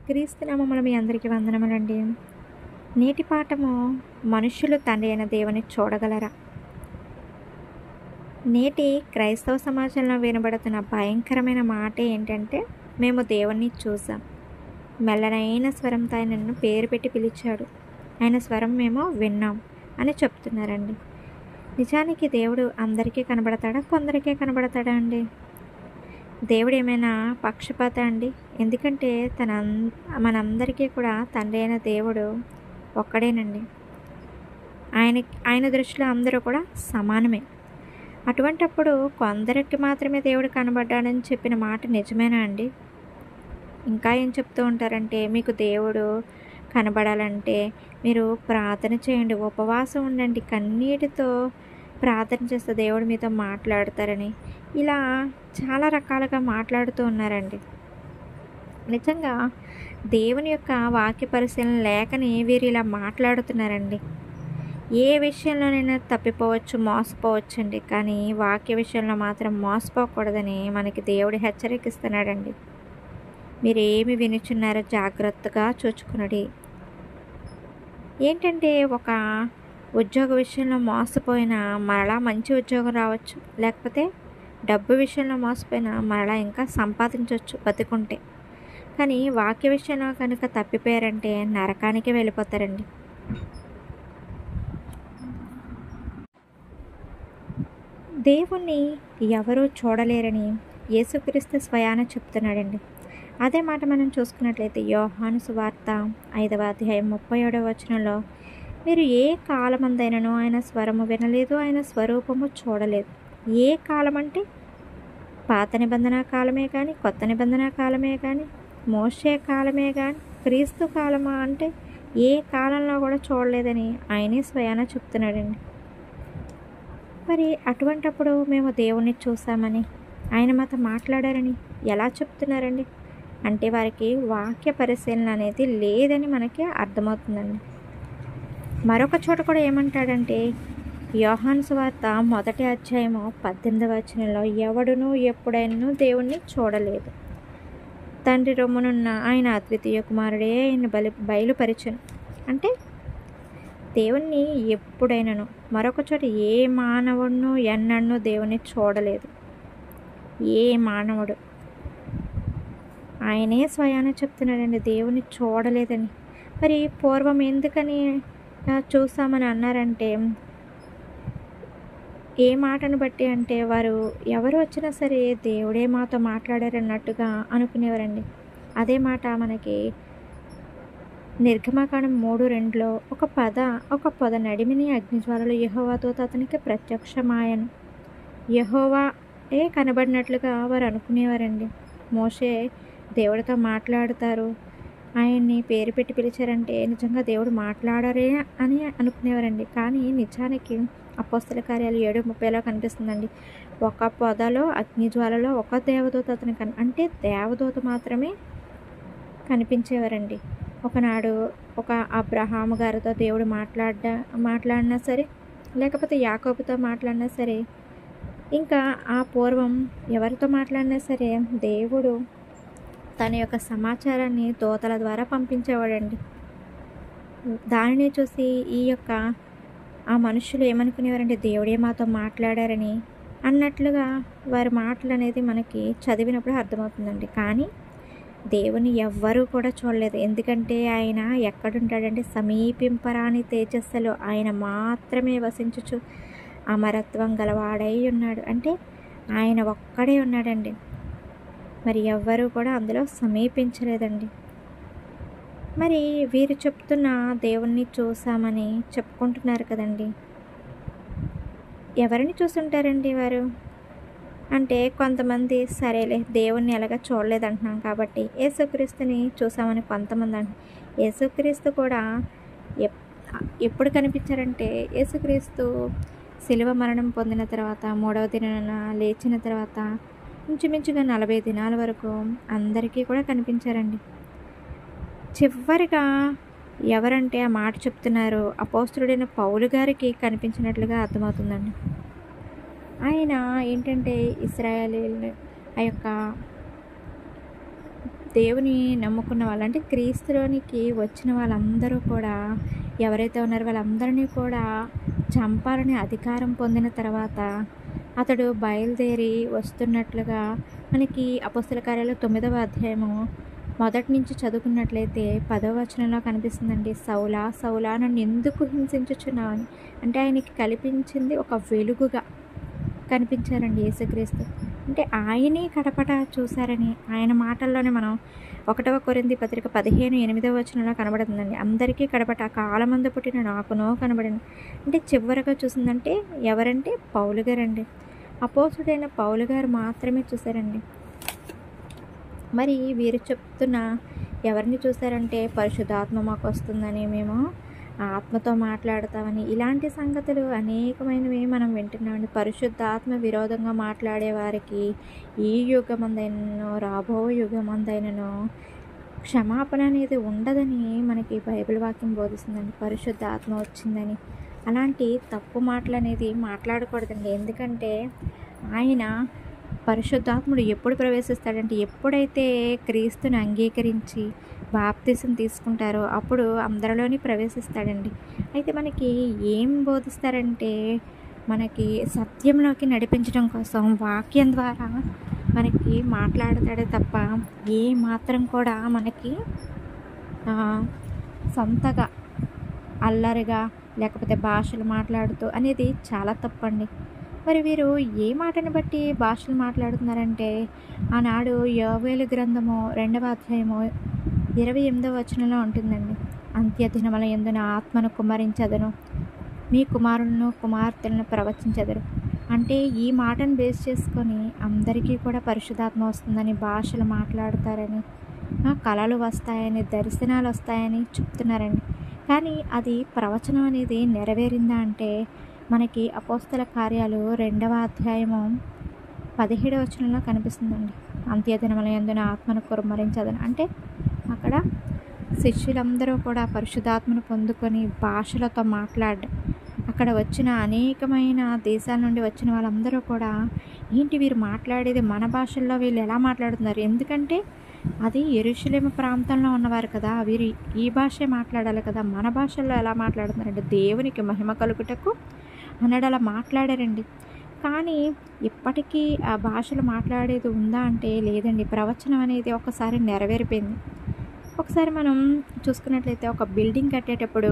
క్రీస్తు నామమున మీ అందరికీ వందనములండి. నేటి పాఠము మనుష్యులు తండ్రి అయిన దేవుని చూడగలరా? నేటి క్రైస్తవ సమాజంలో వినబడుతున్న భయంకరమైన మాట ఏంటంటే, మేము దేవుణ్ణి చూసాం. మెల్లనైన స్వరంతో ఆయనను పేరు పెట్టి పిలిచాడు. ఆయన స్వరం మేము విన్నాం అని చెప్తున్నారండి. నిజానికి దేవుడు అందరికీ కనబడతాడా? కొందరికే కనబడతాడా అండి? దేవుడు ఏమైనా పక్షపాత అండి? ఎందుకంటే మనందరికీ కూడా తండ్రి అయిన దేవుడు ఒక్కడేనండి. ఆయన దృష్టిలో అందరూ కూడా సమానమే. అటువంటప్పుడు కొందరికి మాత్రమే దేవుడు కనబడ్డాడని చెప్పిన మాట నిజమేనా అండి? ఇంకా ఏం చెప్తూ ఉంటారంటే, మీకు దేవుడు కనబడాలంటే మీరు ప్రార్థన చేయండి, ఉపవాసం ఉండండి, కన్నీటితో ప్రార్థన చేస్తే దేవుడు మీతో మాట్లాడతారని, ఇలా చాలా రకాలుగా మాట్లాడుతూ ఉన్నారండి. నిజంగా దేవుని యొక్క వాక్య పరిశీలన లేకని వీరు ఇలా మాట్లాడుతున్నారండి. ఏ విషయంలోనైనా తప్పిపోవచ్చు, మోసపోవచ్చండి, కానీ వాక్య విషయంలో మాత్రం మోసపోకూడదని మనకి దేవుడు హెచ్చరికిస్తున్నాడండి. మీరేమి వినుచున్నారో జాగ్రత్తగా చూచుకునుడి. ఏంటంటే, ఒక ఉద్యోగ విషయంలో మోసపోయినా మరలా మంచి ఉద్యోగం రావచ్చు, లేకపోతే డబ్బు విషయంలో మోసపోయినా మరలా ఇంకా సంపాదించవచ్చు బతికుంటే. కానీ వాక్య విషయంలో కనుక తప్పిపోయారంటే నరకానికి వెళ్ళిపోతారండి. దేవుణ్ణి ఎవరూ చూడలేరని యేసుక్రీస్తు స్వయాన చెప్తున్నాడండి. అదే మాట మనం చూసుకున్నట్లయితే యోహాను సువార్త 5వ అధ్యాయం 37వ వచనంలో, మీరు ఏ కాలమందైనను ఆయన స్వరము వినలేదు, ఆయన స్వరూపము చూడలేదు. ఏ కాలం అంటే పాత నిబంధన కాలమే కానీ, కొత్త నిబంధన కాలమే కానీ, మోషే కాలమే కానీ, క్రీస్తు కాలమా అంటే ఏ కాలంలో కూడా చూడలేదని ఆయనే స్వయాన చెప్తున్నాడండి. మరి అటువంటప్పుడు మేము దేవుణ్ణి చూసామని, ఆయన మాతో మాట్లాడారని ఎలా చెప్తున్నారండి? అంటే వారికి వాక్య పరిశీలన అనేది లేదని మనకి అర్థమవుతుందండి. మరొక చోట కూడా ఏమంటాడంటే, యోహాను సువార్త 1వ అధ్యాయము 18వ వచనంలో, ఎవడునూ ఎప్పుడైనా దేవుణ్ణి చూడలేదు, తండ్రి రొమ్మునున్న ఆయన అద్వితీయ కుమారుడే ఆయన బయలుపరిచెను. అంటే దేవుణ్ణి ఎప్పుడైనాను, మరొక చోట ఏ మానవుడును ఎన్నడూ దేవుణ్ణి చూడలేదు. ఏ మానవుడు, ఆయనే స్వయాన చెప్తున్నాడండి దేవుణ్ణి చూడలేదని. మరి పూర్వం ఎందుకని చూసామని అన్నారంటే, ఏ మాటను బట్టి అంటే, వారు ఎవరు వచ్చినా సరే దేవుడే మాతో మాట్లాడారన్నట్టుగా అనుకునేవారండి. అదే మాట మనకి నిర్గమకాండం 3:2లో, ఒక పొద నడిమిని అగ్నిజ్వాలలు యెహోవా దూత అతనికి ప్రత్యక్షమాయెను. యెహోవాయే కనబడినట్లుగా వారు అనుకునేవారండి. మోషే దేవుడితో మాట్లాడుతారు, ఆయన్ని పేరు పెట్టి పిలిచారంటే నిజంగా దేవుడు మాట్లాడారే అని అనుకునేవారండి. కానీ నిజానికి అపోస్తల కార్యాలు 7:30లో కనిపిస్తుందండి, ఒక పొదలో అగ్నిజ్వాలలో ఒక దేవదూత అతనికి అంటే దేవదూత మాత్రమే కనిపించేవారండి. ఒకనాడు ఒక అబ్రహాము గారితో దేవుడు మాట్లాడినా సరే, లేకపోతే యాకోబుతో మాట్లాడినా సరే, ఇంకా ఆ పూర్వం ఎవరితో మాట్లాడినా సరే దేవుడు తన యొక్క సమాచారాన్ని దూతల ద్వారా పంపించేవాడండి. దానిని చూసి ఆ మనుషులు ఏమనుకునేవారంటే, దేవుడే మాతో మాట్లాడారని అన్నట్లుగా వారి మాటలు అనేది మనకి చదివినప్పుడు అర్థమవుతుందండి. కానీ దేవుని ఎవ్వరూ కూడా చూడలేదు. ఎందుకంటే ఆయన ఎక్కడుంటాడంటే, సమీపింపరాని తేజస్సులో ఆయన మాత్రమే వసించుచు అమరత్వం గలవాడై ఉన్నాడు. అంటే ఆయన ఒక్కడే ఉన్నాడండి. మరి ఎవ్వరూ కూడా అందులో సమీపించలేదండి. మరి వీరు చెప్తున్న దేవుణ్ణి చూసామని చెప్పుకుంటున్నారు కదండి. ఎవరిని చూసుంటారండి వారు? అంటే కొంతమంది సరేలే దేవుణ్ణి ఎలాగ చూడలేదంటున్నాం కాబట్టి యేసుక్రీస్తుని చూసామని కొంతమంది అంటారు. యేసుక్రీస్తు కూడా ఎప్పుడు కనిపించారంటే, యేసుక్రీస్తు శిలువ మరణం పొందిన తర్వాత 3వ దినాన లేచిన తర్వాత ఇంచుమించుగా 40 దినాల వరకు అందరికీ కూడా కనిపించారండి. చివరిగా ఎవరంటే ఆ మాట చెప్తున్నారు, అపోస్తలుడైన పౌలు గారికి కనిపించినట్లుగా అర్థమవుతుందండి. ఆయన ఏంటంటే ఇశ్రాయేలీయుల్ని ఆ యొక్క దేవుని నమ్ముకున్న వాళ్ళు అంటే క్రీస్తులోనికి వచ్చిన వాళ్ళందరూ కూడా ఎవరైతే ఉన్నారో వాళ్ళందరినీ కూడా చంపాలని అధికారం పొందిన తర్వాత అతడు బయలుదేరి వస్తున్నట్లుగా మనకి అపోస్తల కార్యాలు 9వ అధ్యాయము మొదటి నుంచి చదువుకున్నట్లయితే 10వ వచనంలో కనిపిస్తుందండి. సౌలా సౌలా నన్ను ఎందుకు హింసించుచున్నావు అని. అంటే ఆయనకి కల్పించింది ఒక వెలుగుగా కనిపించారండి యేసుక్రీస్తు. అంటే ఆయనే కడపట చూశారని ఆయన మాటల్లోనే మనం 1వ కొరింథీ పత్రిక 15:8వ వచనంలో కనబడుతుందండి. అందరికీ కడపట కాలమందు పుట్టిన నాకునో కనబడింది. అంటే చివరగా చూసిందంటే ఎవరంటే పౌలు గారండి. అపోస్తుడైన పౌలు గారు మాత్రమే చూశారండి. మరి వీరు చెప్తున్న ఎవరిని చూశారంటే పరిశుద్ధాత్మ మాకు వస్తుందని, మేము ఆత్మతో మాట్లాడతామని, ఇలాంటి సంగతులు అనేకమైనవి మనం వింటున్నామండి. పరిశుద్ధాత్మ విరోధంగా మాట్లాడే వారికి ఈ యుగమందైనను రాబో యుగమందైనను క్షమాపణ అనేది ఉండదని మనకి బైబిల్ వాక్యం బోధిస్తుందండి. పరిశుద్ధాత్మ వచ్చిందని అలాంటి తప్పు మాటలు అనేది మాట్లాడకూడదండి. ఎందుకంటే ఆయన పరిశుద్ధాత్ముడు ఎప్పుడు ప్రవేశిస్తాడంటే ఎప్పుడైతే క్రీస్తుని అంగీకరించి బాప్తిసం తీసుకుంటారో అప్పుడు అందరిలోని ప్రవేశిస్తాడండి. అయితే మనకి ఏం బోధిస్తారంటే మనకి సత్యంలోకి నడిపించడం కోసం వాక్యం ద్వారా మనకి మాట్లాడతాడే తప్ప ఏ మాత్రం కూడా మనకి సొంతగా అల్లరిగా లేకపోతే భాషలు మాట్లాడుతూ అనేది చాలా తప్పండి. మరి వీరు ఏ మాటను బట్టి భాషలు మాట్లాడుతున్నారంటే ఆనాడు యోవేలు గ్రంథము 2వ అధ్యాయము 28వ వచనంలో ఉంటుందండి. అంత్యదినముల యందు నా ఆత్మను కుమ్మరించదను, మీ కుమారులను కుమార్తెలను ప్రవచించెదరు. అంటే ఈ మాటను బేస్ చేసుకొని అందరికీ కూడా పరిశుద్ధాత్మ వస్తుందని, భాషలు మాట్లాడతారని, కళలు వస్తాయని, దర్శనాలు వస్తాయని చెప్తున్నారండి. కానీ అది ప్రవచనం అనేది నెరవేరిందా అంటే మనకి అపోస్తల కార్యాలు 2వ అధ్యాయము 17వ వచనంలో కనిపిస్తుందండి. అంత్యదినముల యందు నా ఆత్మను కుమ్మరించదని. అంటే అక్కడ శిష్యులందరూ కూడా పరిశుద్ధాత్మను పొందుకొని భాషలతో మాట్లాడడం, అక్కడ వచ్చిన అనేకమైన దేశాల నుండి వచ్చిన వాళ్ళందరూ కూడా ఏంటి వీరు మాట్లాడేది మన భాషల్లో, వీళ్ళు ఎలా మాట్లాడుతున్నారు, ఎందుకంటే అది యెరూషలేము ప్రాంతంలో ఉన్నవారు కదా, వీరు ఈ భాషే మాట్లాడాలి కదా, మన భాషల్లో ఎలా మాట్లాడుతున్నారంటే దేవునికి మహిమ కలుగుటకు అన్నాడు అలా మాట్లాడారండి. కానీ ఇప్పటికీ ఆ భాషలు మాట్లాడేది ఉందా అంటే లేదండి. ప్రవచనం అనేది ఒకసారి నెరవేరిపోయింది. ఒకసారి మనం చూసుకున్నట్లయితే ఒక బిల్డింగ్ కట్టేటప్పుడు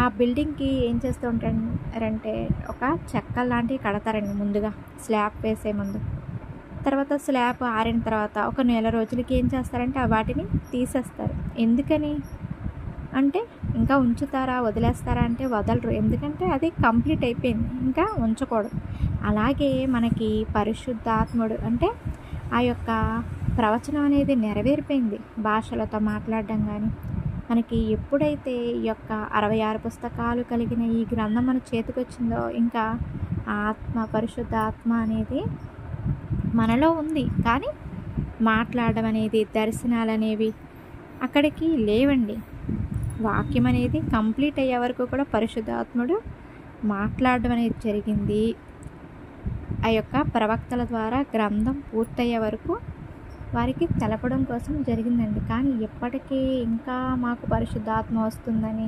ఆ బిల్డింగ్కి ఏం చేస్తూ ఉంటారంటే ఒక చెక్కలు లాంటివి కడతారండి ముందుగా స్లాబ్ వేసే ముందు. తర్వాత స్లాబ్ ఆరిన తర్వాత ఒక నెల రోజులకి ఏం చేస్తారంటే వాటిని తీసేస్తారు. ఎందుకని అంటే ఇంకా ఉంచుతారా వదిలేస్తారా అంటే వదలరు. ఎందుకంటే అది కంప్లీట్ అయిపోయింది, ఇంకా ఉంచకూడదు. అలాగే మనకి పరిశుద్ధాత్ముడు అంటే ఆ యొక్క ప్రవచనం అనేది నెరవేరిపోయింది. భాషలతో మాట్లాడడం కానీ మనకి ఎప్పుడైతే ఈ యొక్క 66 పుస్తకాలు కలిగిన ఈ గ్రంథం మన చేతికి వచ్చిందో ఇంకా ఆత్మ పరిశుద్ధ ఆత్మ అనేది మనలో ఉంది. కానీ మాట్లాడడం అనేది, దర్శనాలు అనేవి అక్కడికి లేవండి. వాక్యం అనేది కంప్లీట్ అయ్యే వరకు కూడా పరిశుద్ధాత్ముడు మాట్లాడడం అనేది జరిగింది. ఆ యొక్క ప్రవక్తల ద్వారా గ్రంథం పూర్తయ్యే వరకు వారికి తెలపడం కోసం జరిగిందండి. కానీ ఎప్పటికీ ఇంకా మాకు పరిశుద్ధాత్మ వస్తుందని,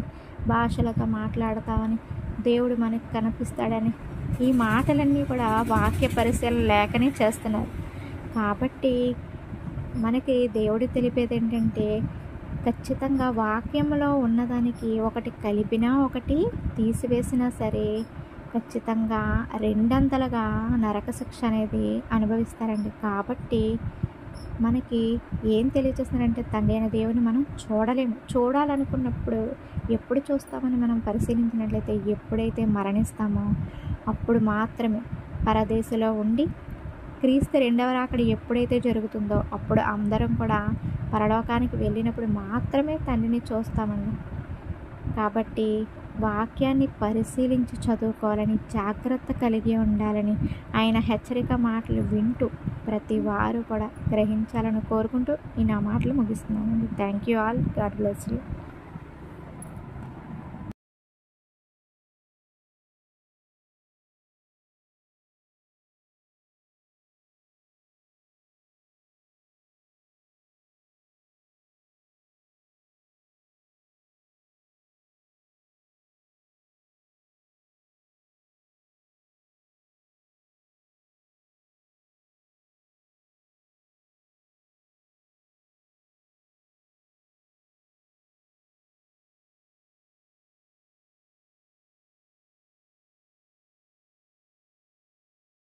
భాషలతో మాట్లాడతామని, దేవుడు మనకు కనిపిస్తాడని ఈ మాటలన్నీ కూడా వాక్య పరిశీలన లేకనే చేస్తున్నారు. కాబట్టి మనకి దేవుడు తెలిపేది ఏంటంటే ఖచ్చితంగా వాక్యంలో ఉన్నదానికి ఒకటి కలిపినా ఒకటి తీసివేసినా సరే ఖచ్చితంగా రెండంతలుగా నరక శిక్ష అనేది అనుభవిస్తారండి. కాబట్టి మనకి ఏం తెలియజేస్తున్నారంటే తండ్రి అయిన దేవుని మనం చూడలేము. చూడాలనుకున్నప్పుడు ఎప్పుడు చూస్తామని మనం పరిశీలించినట్లయితే ఎప్పుడైతే మరణిస్తామో అప్పుడు మాత్రమే పరదేశంలో ఉండి క్రీస్తు రెండవ రాకడ ఎప్పుడైతే జరుగుతుందో అప్పుడు అందరం కూడా పరలోకానికి వెళ్ళినప్పుడు మాత్రమే తండ్రిని చూస్తామండి. కాబట్టి వాక్యాన్ని పరిశీలించి చదువుకోవాలని, జాగ్రత్త కలిగి ఉండాలని, ఆయన హెచ్చరిక మాటలు వింటూ ప్రతి వారు కూడా గ్రహించాలని కోరుకుంటూ ఈ నా మాటలు ముగిస్తున్నానండి. Thank you all. God bless you.